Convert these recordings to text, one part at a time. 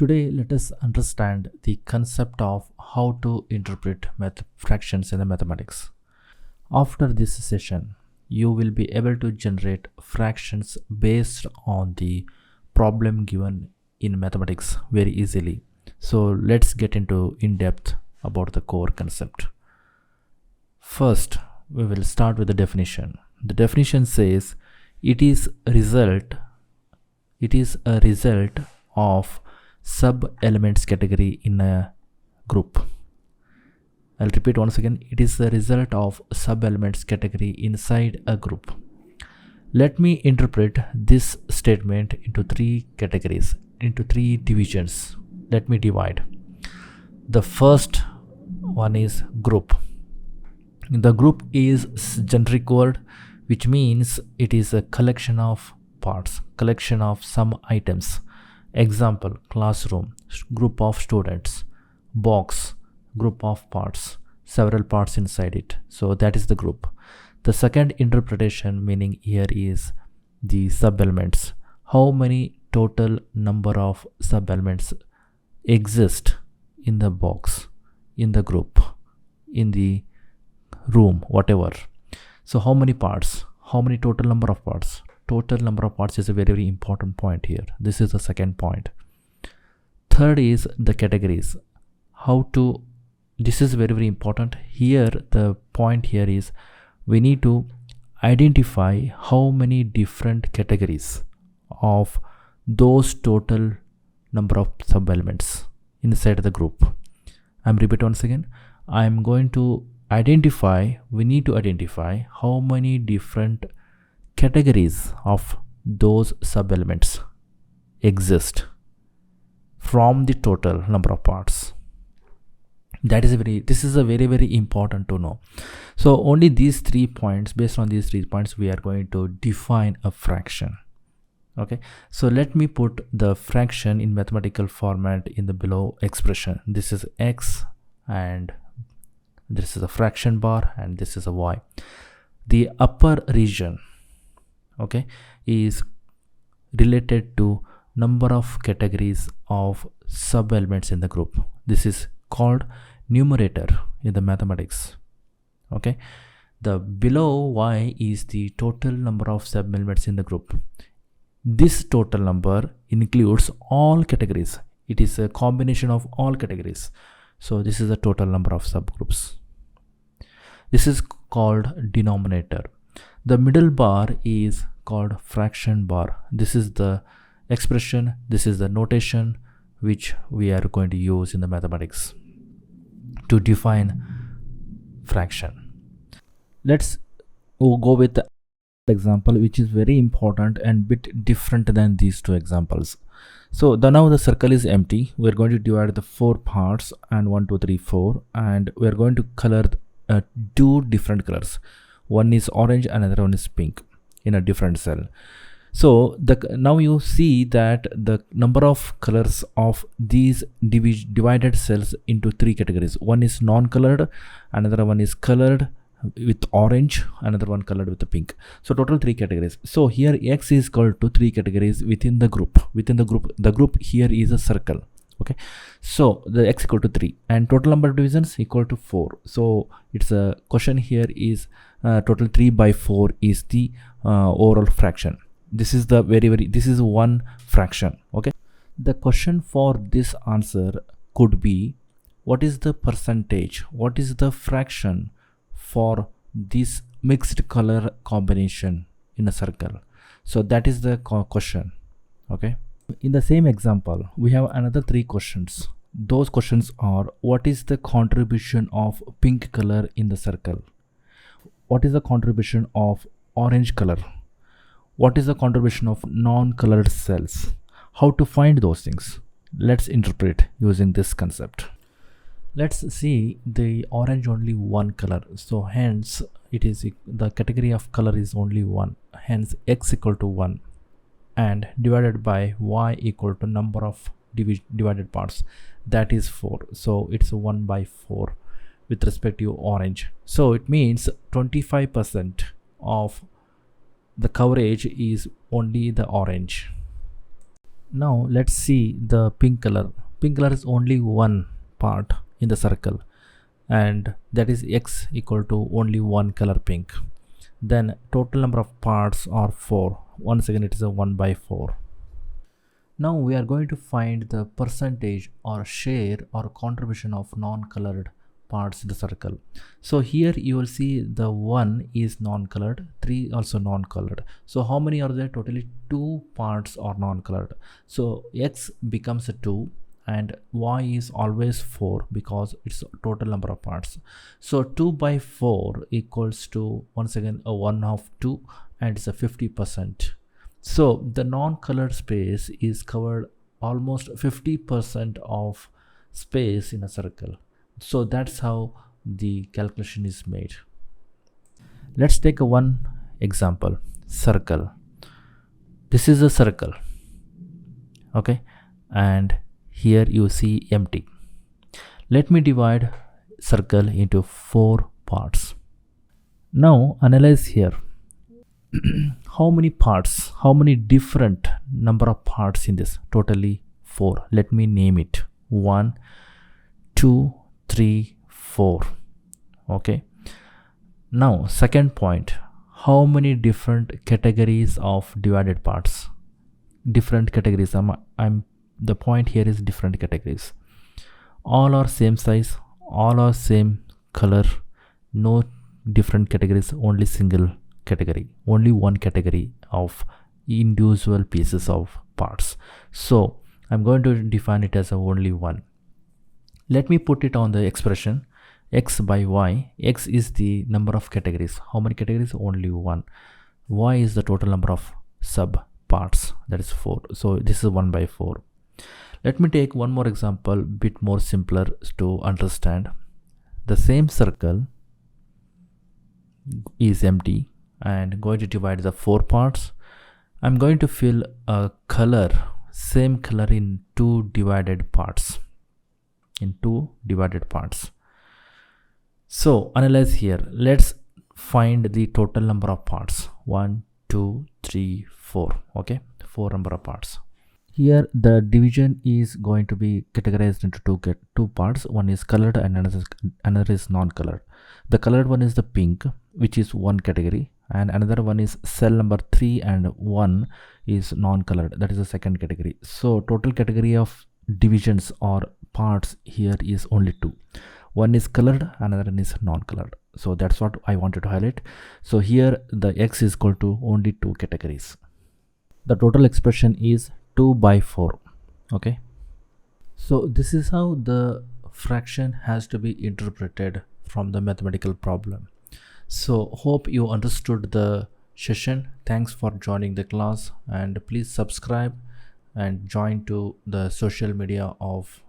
Today, let us understand the concept of how to interpret fractions in the mathematics. After this session, you will be able to generate fractions based on the problem given in mathematics very easily. So let's get into in depth about the core concept. First, we will start with the definition. The definition says it is a result of sub-elements category in a group. I'll repeat once again. It is the result of sub-elements category inside a group. Let me interpret this statement into three categories, into three divisions. Let me divide. The first one is group. The group is generic word, which means it is a collection of parts, collection of some items. Example, classroom, group of students, box, group of parts, several parts inside it. So that is the group. The second interpretation meaning here is the sub-elements. How many total number of sub-elements exist in the box, in the group, in the room, whatever. So how many parts, how many total number of parts? Total number of parts is a very, very important point here. This is the second point. Third is the categories. This is very, very important. Here, the point here is we need to identify how many different categories of those total number of sub-elements inside the group. I'm repeat once again. I'm going to we need to identify how many different categories of those sub-elements exist from the total number of parts. This is a very, very important to know. So only these 3 points, based on these 3 points, we are going to define a fraction. Okay, so let me put the fraction in mathematical format in the below expression. This is x and this is a fraction bar and this is a y. The upper region, okay, is related to number of categories of sub-elements in the group. This is called numerator in the mathematics. Okay, the below y is the total number of sub-elements in the group. This total number includes all categories. It is a combination of all categories. So this is the total number of subgroups. This is called denominator. The middle bar is called fraction bar. This is the expression, this is the notation which we are going to use in the mathematics to define fraction. Let's go with the example which is very important and bit different than these two examples. So now the circle is empty. We're going to divide the 4 parts and 1, 2, 3, 4, and we're going to color 2 different colors. One is orange, another one is pink in a different cell. So now you see that the number of colors of these divided cells into 3 categories. One is non-colored, another one is colored with orange, another one colored with the pink. So total 3 categories. So here x is equal to 3 categories within the group. The group here is a circle. Okay, so the x equal to 3 and total number of divisions equal to 4. So it's a question here is total 3 by 4 is the overall fraction. This is the this is one fraction. Okay, the question for this answer could be, what is the percentage, what is the fraction for this mixed color combination in a circle? So that is the question. Okay, in the same example we have another 3 questions. Those questions are, what is the contribution of pink color in the circle? What is the contribution of orange color? What is the contribution of non-colored cells? How to find those things? Let's interpret using this concept. Let's see the orange only one color. So hence it is the category of color is only 1. Hence x equal to 1 and divided by y equal to number of divided parts, that is 4. So it's 1 by 4 with respect to orange. So it means 25% of the coverage is only the orange. Now let's see the pink color. Pink color is only one part in the circle, and that is x equal to only one color pink. Then total number of parts are 4. Once again it is a 1 by 4. Now we are going to find the percentage or share or contribution of non-colored parts in the circle. So here you will see the 1 is non-colored, 3 also non-colored. So how many are there? Totally 2 parts are non-colored. So x becomes a 2 and y is always 4 because it's total number of parts. So 2 by 4 equals to once again a 1 of 2 and it's a 50%. So the non-colored space is covered almost 50% of space in a circle. So that's how the calculation is made. Let's take one example. Circle. This is a circle. Okay. And here you see empty. Let me divide circle into 4 parts. Now analyze here. How many parts, how many different number of parts in this? Totally 4. Let me name it. 1, 2, 3, 4. Okay. Now second point, how many different categories of divided parts? Different categories. The point here is different categories. All are same size, all are same color, no different categories, only single category, only one category of individual pieces of parts. So I'm going to define it as only one. Let me put it on the expression x by y. X is the number of categories. How many categories? Only one. Y is the total number of sub parts, that is 4. So this is 1 by 4. Let me take one more example, bit more simpler to understand. The same circle is empty and going to divide the 4 parts. I'm going to fill a color, same color in 2 divided parts. So analyze here. Let's find the total number of parts. 1, 2, 3, 4. Okay, 4 number of parts. Here the division is going to be categorized into two parts. One is colored and another is non-colored. The colored one is the pink, which is one category, and another one is cell number 3 and 1 is non-colored, that is the second category. So total category of divisions or parts here is only 2. One is colored, another one is non-colored. So that's what I wanted to highlight. So here the x is equal to only 2 categories. The total expression is 2 by 4. Okay, so this is how the fraction has to be interpreted from the mathematical problem. So hope you understood the session. Thanks for joining the class, and please subscribe and join to the social media of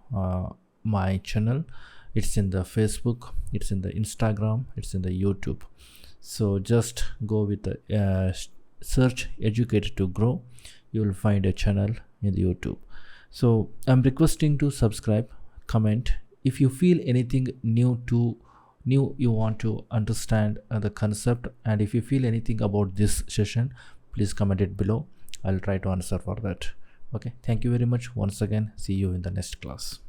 my channel. It's in the Facebook, it's in the Instagram, it's in the YouTube. So just go with the search Educate to Grow. You will find a channel in the YouTube. So I'm requesting to subscribe, comment. If you feel anything new you want to understand the concept, and if you feel anything about this session, please comment it below. I'll try to answer for that. Okay, thank you very much once again. See you in the next class.